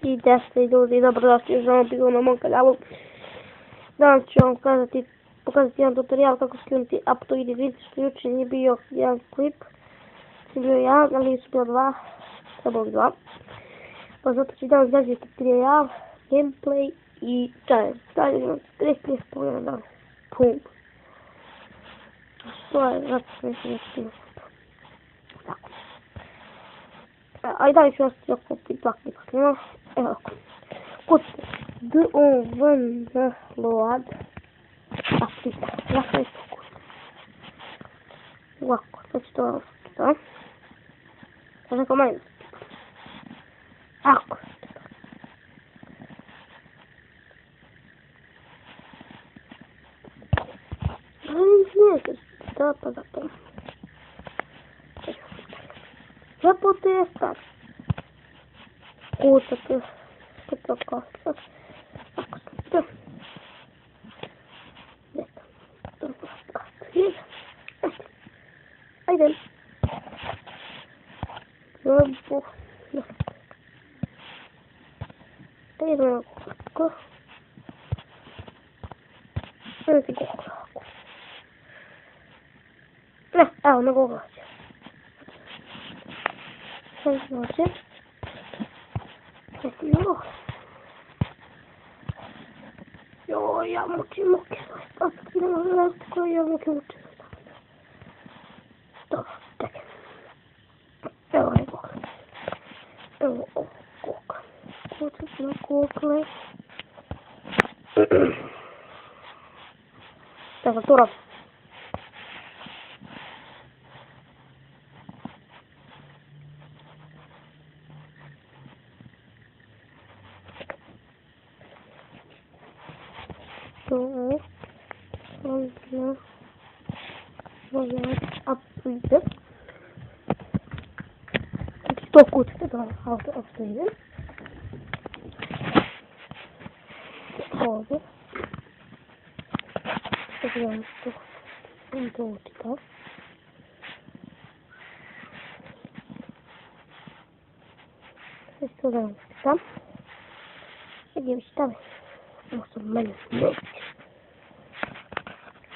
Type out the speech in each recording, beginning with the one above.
I da ste ljudi, dobrodošli za bilo na mom kanalu. Danas ću vam pokazati jedan tutorial kako skinuti Aptoide. Vidite što jučer nije bio jedan klip. Nije bio jedan, ali su bilo dva. Trebalo bi dva. Pa zato ću danas gledati tutorial, gameplay i challenge. Dalje imam 30 pogledam danas. Pum. Što je, zato što nisam nešto tako. A i dalje ću ostati oko plakni. Evo ovako. Kucite download aplikacija. Ja sam isto kucite. Ovako, sad ću to ostati. Sad neko manje. Ako. Da, pa zato. Zapote je star. Kucate. Kucate oko. Ako ste. Ajde. Zabu. Ajde ovako. Ajde ti ovako. Ne, evo, nego oglaće. Sad znači. Sad nego. Joj, ja mučim muke. Ne možem različiti koje ja muke mučim. Dobro, čekaj. Evo je Google. Evo ovo Google. Kucam na Google. Tastatura. Aptoide. To kucate da Aptoide. Ovdje. Pogledam što učita. Sve što da učita. Vidim šta ovo sam mene neće.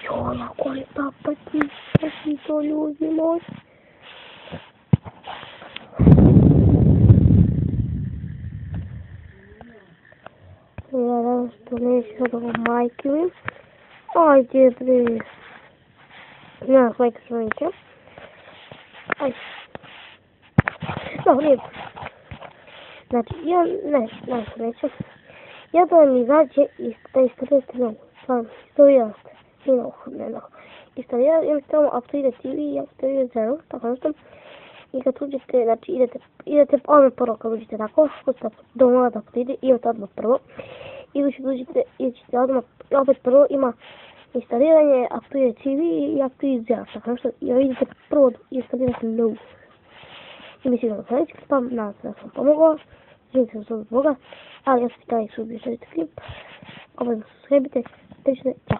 Joj, ako je tapati to ljudi moji. Ja što neću sad ovo majke mi. Ajde bre. Nema majke što neće. Ajde. Dobro, nije. Znači, ja neću. Ja da mi izađe da istorijete meni. Stvarno, istorijate. Ne. Instalirati, ili tamo Aptoide TV i Aptoide 0, tako nešto. I kad uđete, znači idete odmah prvo kad uđete tako, kucate download Aptoide, imate odmah prvo. Ili ćete odmah, opet prvo ima instaliranje Aptoide TV i Aptoide 0, tako nešto. I idete prvo instalirati low. I mislim da sljedeći klip, nadam se da sam pomogao. Želim se od Boga, ali ja sam ti kada ih subio sljedeći klip. Ovo da se subscribe-ite, čao.